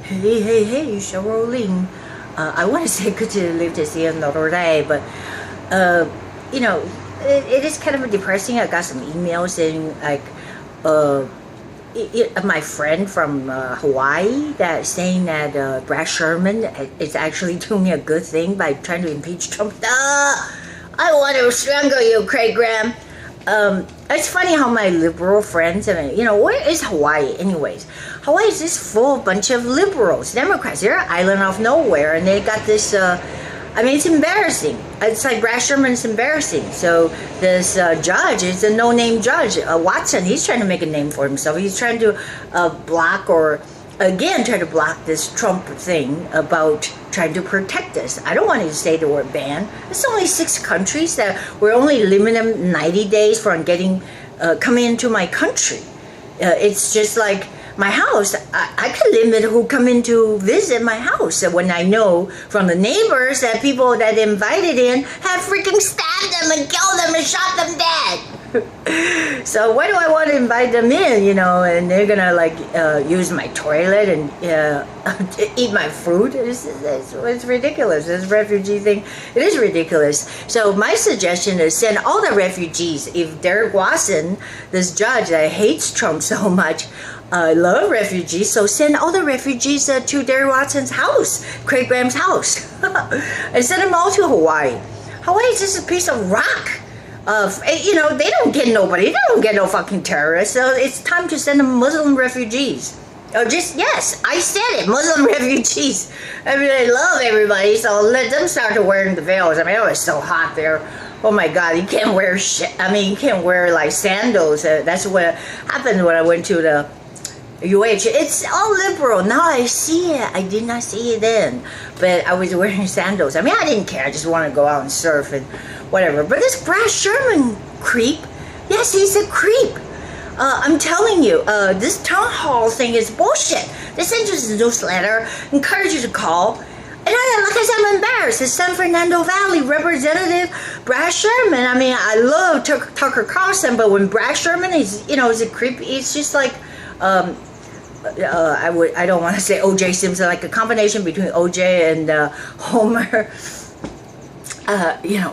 Hey, Cheryl, Ling. I want to say good to live to see another day, but it is kind of depressing. I got some emails saying like, my friend from Hawaii that saying that Brad Sherman is actually doing a good thing by trying to impeach Trump. I want to strangle you, Craig Graham. It's funny how my liberal friends, where is Hawaii anyways? Hawaii is just full of bunch of liberals, Democrats. They're an island off nowhere, and they got this, it's embarrassing. It's like Brad Sherman's embarrassing. So this judge is a no-name judge, Watson. He's trying to make a name for himself. He's trying to try to block this Trump thing about trying to protect us. I don't want to say the word ban. It's only 6 countries that we're only limiting them 90 days from coming into my country. It's just like my house. I can limit who come in to visit my house. When I know from the neighbors that people that invited in have freaking stabbed them and killed them and shot them dead. So why do I want to invite them in, and they're gonna use my toilet and eat my food? It's ridiculous. This refugee thing, it is ridiculous. So my suggestion is send all the refugees. If Derek Watson, this judge that hates Trump so much, love refugees, so send all the refugees to Derek Watson's house, Craig Graham's house, and send them all to Hawaii. Hawaii is just a piece of rock. They don't get nobody. They don't get no fucking terrorists. So it's time to send them Muslim refugees. Yes, I said it, Muslim refugees. They love everybody, so let them start wearing the veils. It was so hot there. Oh my God, you can't wear shit. You can't wear like sandals. That's what happened when I went to the UH. It's all liberal. Now I see it. I did not see it then. But I was wearing sandals. I didn't care. I just want to go out and surf and whatever. But this Brad Sherman creep, yes, he's a creep. I'm telling you, this town hall thing is bullshit. They send you a newsletter, encourage you to call. And like I said, I'm embarrassed. It's San Fernando Valley Representative Brad Sherman. I love Tucker Carlson, but when Brad Sherman is a creep, it's just like, I don't want to say O.J. Simpson, like a combination between O.J. and Homer.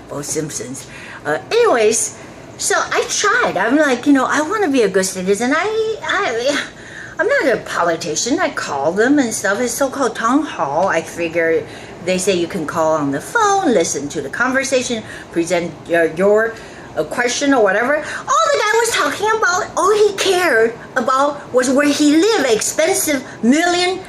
Both Simpsons. Anyways, so I tried. I'm like, I want to be a good citizen. I'm not a politician. I call them and stuff. It's so-called town hall. I figure they say you can call on the phone, listen to the conversation, present your question or whatever. All the guy was talking about, all he cared about was where he lived, expensive $1 million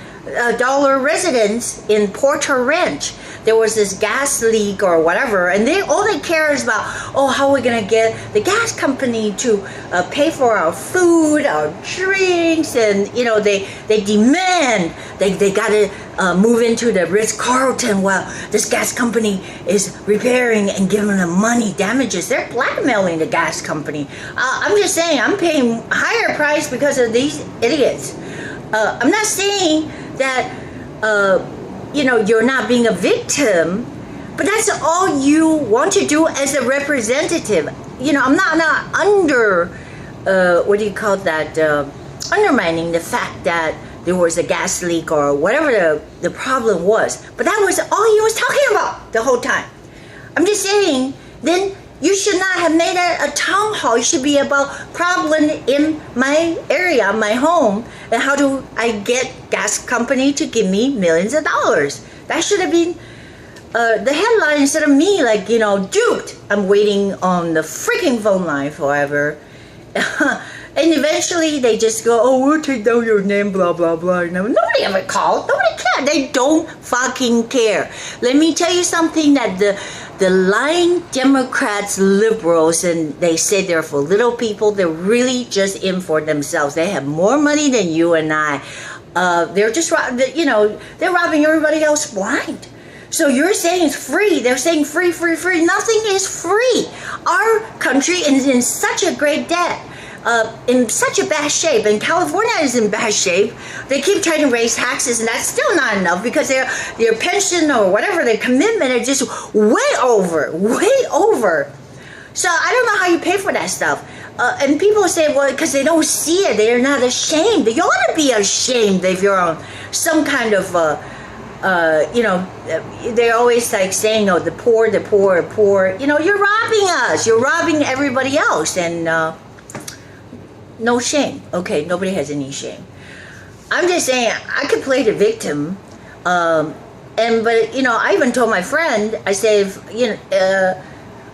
residence in Porter Ranch. There was this gas leak or whatever, and all they care is about, how are we gonna get the gas company to pay for our food, our drinks, and they demand they gotta move into the Ritz-Carlton while this gas company is repairing and giving them money damages. They're blackmailing the gas company. I'm just saying, I'm paying higher price because of these idiots. I'm not saying that you're not being a victim, but that's all you want to do as a representative. I'm not under undermining the fact that there was a gas leak or whatever the problem was, but that was all he was talking about the whole time. I'm just saying, then you should not have made it a town hall. It should be about problem in my area, my home, and how do I get gas company to give me millions of dollars. That should have been the headline instead of me duped. I'm waiting on the freaking phone line forever. And eventually they just go, we'll take down your name, blah, blah, blah. Nobody ever called. Nobody cared. They don't fucking care. Let me tell you something that the lying Democrats, liberals, and they say they're for little people, they're really just in for themselves. They have more money than you and I. They're just, they're robbing everybody else blind. So you're saying it's free. They're saying free. Nothing is free. Our country is in such a great debt. In such a bad shape, and California is in bad shape. They keep trying to raise taxes, and that's still not enough because their pension or whatever, their commitment are just way over. So I don't know how you pay for that stuff. and people say, well, because they don't see it, they're not ashamed. You ought to be ashamed if you're on some kind of, they're always like saying, oh, the poor, the poor, poor. You're robbing us. You're robbing everybody else. And no shame. Okay, nobody has any shame. I'm just saying, I could play the victim. But I even told my friend, I said,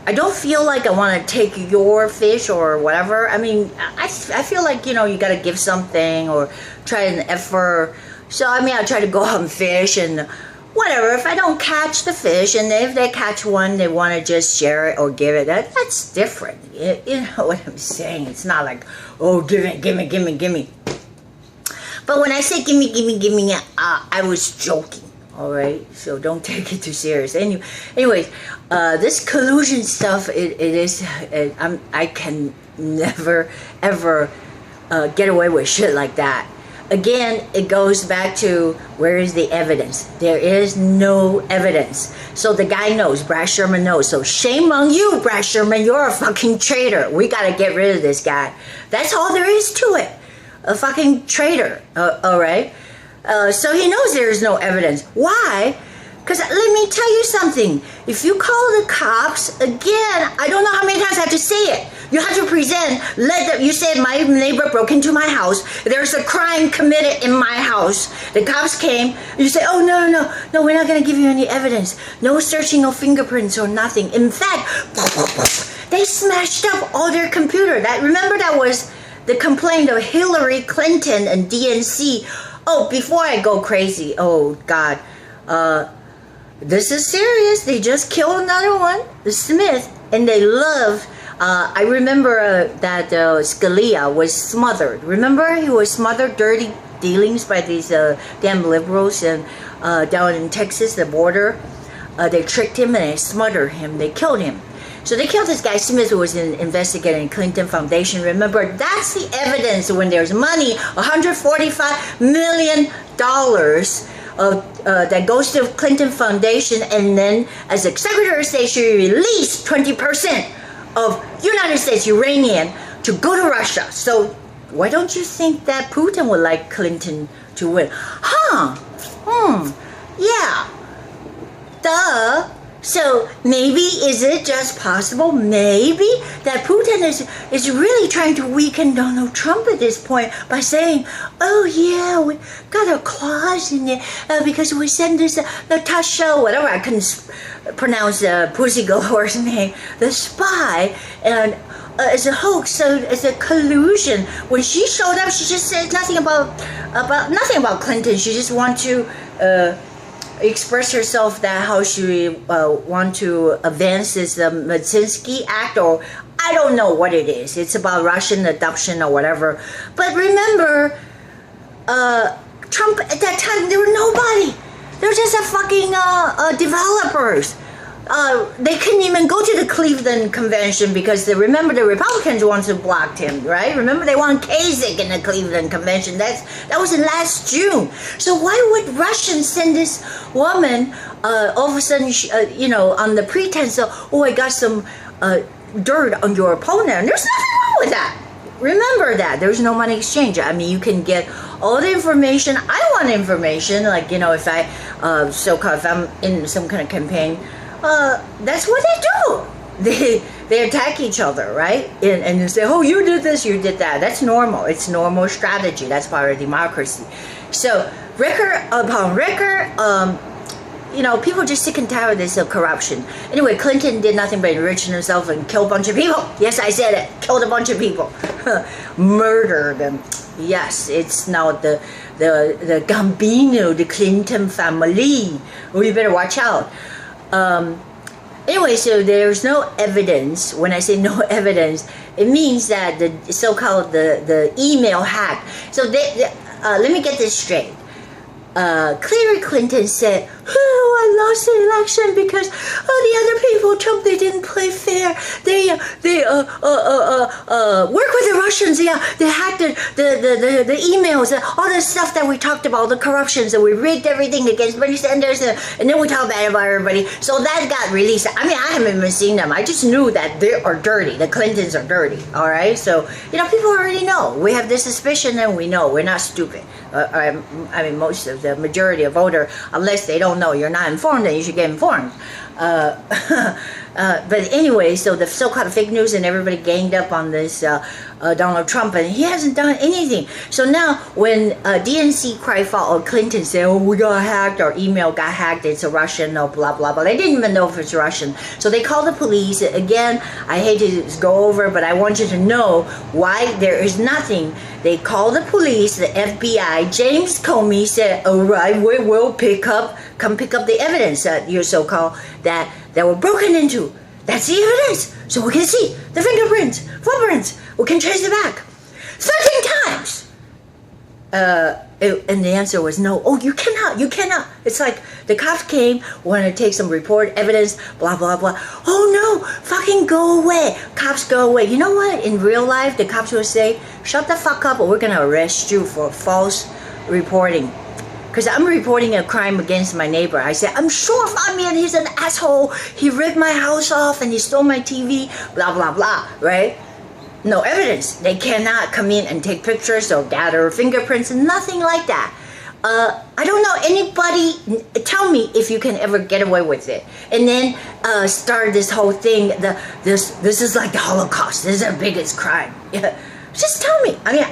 I don't feel like I want to take your fish or whatever. I mean, I feel like, you got to give something or try an effort. So, I try to go out and fish and whatever. If I don't catch the fish, and if they catch one, they want to just share it or give it. That's different. You know what I'm saying? It's not like, oh, give me. But when I say give me, I was joking. All right, so don't take it too serious. Anyways, this collusion stuff, I can never ever get away with shit like that. Again, it goes back to where is the evidence? There is no evidence. So the guy knows, Brad Sherman knows. So shame on you, Brad Sherman. You're a fucking traitor. We gotta get rid of this guy. That's all there is to it. A fucking traitor. All right. So he knows there is no evidence. Why? Because let me tell you something. If you call the cops, again, I don't know how many times I have to say it. You have to present, you said my neighbor broke into my house. There's a crime committed in my house. The cops came. You say, oh, no, we're not going to give you any evidence. No searching, no fingerprints or nothing. In fact, they smashed up all their computer. Remember that was the complaint of Hillary Clinton and DNC. Oh, before I go crazy, oh, God, this is serious. They just killed another one, the Smith, and they love, I remember that Scalia was smothered. Remember? He was smothered, dirty dealings by these damn liberals and down in Texas, the border. They tricked him and they smothered him. They killed him. So they killed this guy Smith, who was investigating Clinton Foundation. Remember, that's the evidence when there's money, $145 million that goes to Clinton Foundation, and then as a Secretary of State, she released 20% of United States uranium to go to Russia. So why don't you think that Putin would like Clinton to win? Yeah. Duh. So maybe, is it just possible, maybe, that Putin is really trying to weaken Donald Trump at this point by saying, oh yeah, we got our claws in it because we sent this Natasha, whatever, I couldn't pronounce Pussy Gallore's name, the spy, and it's a hoax, so it's a collusion. When she showed up, she just said nothing about Clinton. She just want to express herself that how she want to advance this Magnitsky Act, or I don't know what it is. It's about Russian adoption or whatever. But remember, Trump at that time, there were nobody. They were just a fucking developers. They couldn't even go to the Cleveland Convention because remember the Republicans wanted to block him, right? Remember they want Kasich in the Cleveland Convention. That was in last June. So why would Russians send this woman all of a sudden, on the pretense of, oh, I got some dirt on your opponent? And there's nothing wrong with that. Remember that. There's no money exchange. I mean, you can get all the information. I want information. Like, if if I'm in some kind of campaign, that's what they do. They attack each other, right? And you say, oh, you did this, you did that. That's normal. It's normal strategy. That's part of democracy. So record upon record, people just sick and tired of this corruption. Anyway, Clinton did nothing but enrich himself and kill a bunch of people. Yes, I said it. Killed a bunch of people. Murdered them. Yes, it's now the Gambino, the Clinton family. Oh, you better watch out. Anyway, so there's no evidence. When I say no evidence, it means that the so-called the email hack. So let me get this straight. Hillary Clinton said, I lost the election because the other people, Trump, they didn't play fair. They work with the Russians. Yeah, they hacked the emails, all the stuff that we talked about, the corruptions, and we rigged everything against Bernie Sanders, and then we talk bad about everybody. So that got released. I mean, I haven't even seen them. I just knew that they are dirty. The Clintons are dirty. All right, so people already know. We have this suspicion, and we know. We're not stupid. I mean, most of the majority of voter, unless they don't know, you're not informed, then you should get informed. But anyway, so the so-called fake news and everybody ganged up on this Donald Trump, and he hasn't done anything. So now when DNC cry foul, or Clinton say, oh, we got hacked, our email got hacked, it's a Russian, or blah, blah, blah. They didn't even know if it's Russian. So they call the police. Again, I hate to go over, but I want you to know why there is nothing. They call the police, the FBI. James Comey said, all right, we will come pick up the evidence that you're so-called, that were broken into. That's the evidence. So we can see the fingerprints, footprints. We can trace it back 13 times. And the answer was no. Oh, you cannot. It's like the cops came, wanted to take some report, evidence, blah, blah, blah. Oh no, fucking go away. Cops, go away. You know what? In real life, the cops will say, shut the fuck up or we're going to arrest you for false reporting. Because I'm reporting a crime against my neighbor. I said, I'm sure, man, he's an asshole. He ripped my house off and he stole my TV, blah, blah, blah, right? No evidence. They cannot come in and take pictures or gather fingerprints, nothing like that. I don't know anybody, tell me if you can ever get away with it. And then start this whole thing, this is like the Holocaust. This is our biggest crime. Yeah. Just tell me. I mean,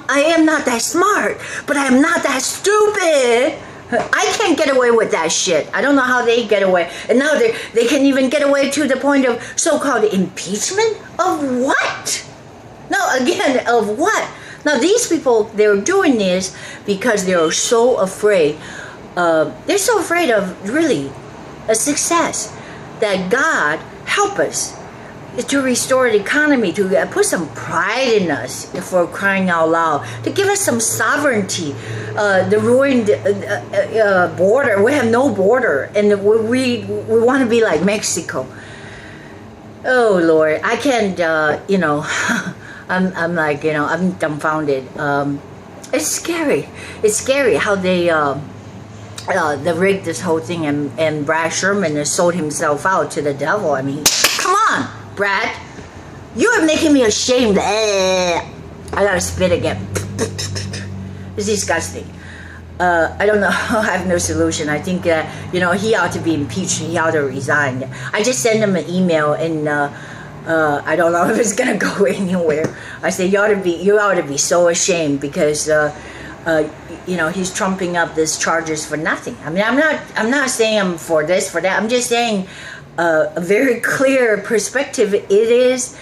I am not that smart, but I am not that stupid. I can't get away with that shit. I don't know how they get away. And now they can even get away to the point of so-called impeachment? Of what? No, again, of what? Now, these people, they're doing this because they're so afraid. They're so afraid of, really, a success. That God help us to restore the economy, to put some pride in us, for crying out loud, to give us some sovereignty. The ruined border, we have no border, and we want to be like Mexico. Oh Lord, I can't. I'm like, I'm dumbfounded. It's scary. It's scary how they rigged this whole thing, and Brad Sherman has sold himself out to the devil. I mean, come on, Brad, you are making me ashamed. I gotta spit again. It's disgusting. I don't know. I have no solution. I think he ought to be impeached. He ought to resign. I just sent him an email, and I don't know if it's gonna go anywhere. I say you ought to be so ashamed, because he's trumping up these charges for nothing. I mean, I'm not saying I'm for this, for that. I'm just saying a very clear perspective. It is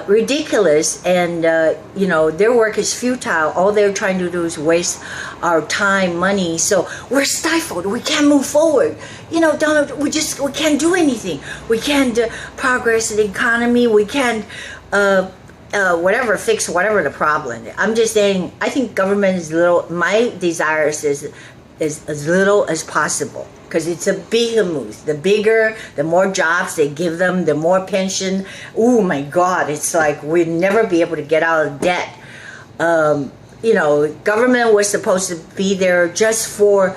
ridiculous, and their work is futile. All they're trying to do is waste our time, money. So we're stifled. We can't move forward. Donald, we can't do anything. We can't progress the economy. We can't fix whatever the problem. I'm just saying, I think government is little. My desire is as little as possible, because it's a behemoth. The bigger, the more jobs they give them, the more pension. Oh my God, it's like we'd never be able to get out of debt. Government was supposed to be there just for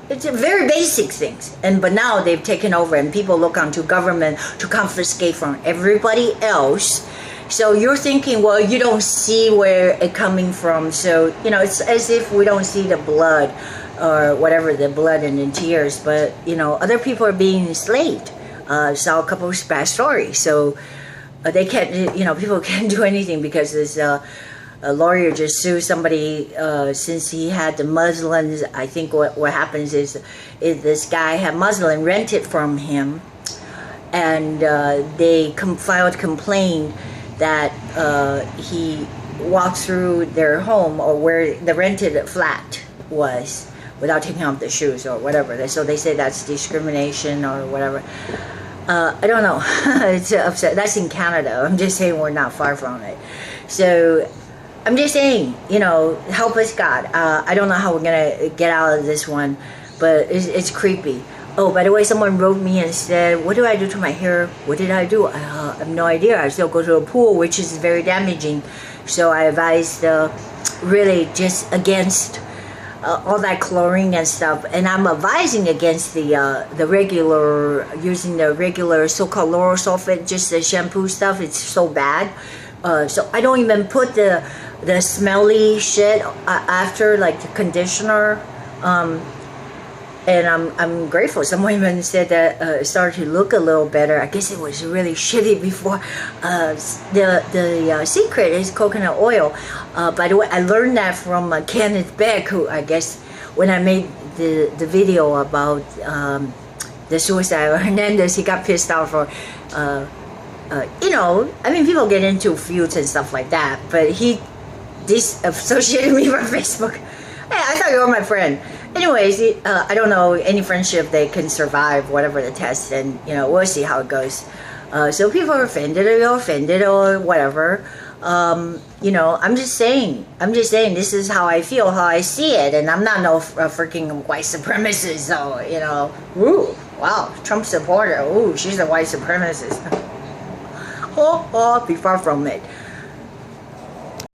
it's very basic things, but now they've taken over, and people look onto government to confiscate from everybody else. So you're thinking, well, you don't see where it's coming from, so it's as if we don't see the blood, or whatever, the blood and the tears, but other people are being enslaved. Saw a couple of bad stories, so they can't, people can't do anything, because this a lawyer just sued somebody since he had the Muslims. I think what happens is this guy had Muslim rented from him, and they filed a complaint that he walked through their home, or where the rented flat was, without taking off the shoes or whatever. So they say that's discrimination or whatever. I don't know. It's upset. That's in Canada. I'm just saying we're not far from it. So I'm just saying, help us God. I don't know how we're going to get out of this one. but it's creepy. Oh, by the way, someone wrote me and said, what do I do to my hair? What did I do? I have no idea. I still go to the pool, which is very damaging. So I advised really just against all that chlorine and stuff. And I'm advising against the regular, using the regular so-called lauryl sulfate, just the shampoo stuff. It's so bad. So I don't even put the smelly shit after, like the conditioner. And I'm grateful. Someone even said that it started to look a little better. I guess it was really shitty before. The secret is coconut oil. By the way, I learned that from Kenneth Beck, who I guess when I made the video about the suicide of Hernandez, he got pissed off for, you know, I mean, people get into feuds and stuff like that, but he disassociated me from Facebook. Hey, I thought you were my friend. Anyways, I don't know any friendship that can survive whatever the test, and you know, we'll see how it goes. So people are offended or whatever. You know, I'm just saying this is how I feel, how I see it, and I'm not no freaking white supremacist. So you know, woo, wow, Trump supporter. Ooh, she's a white supremacist. Oh, be far from it.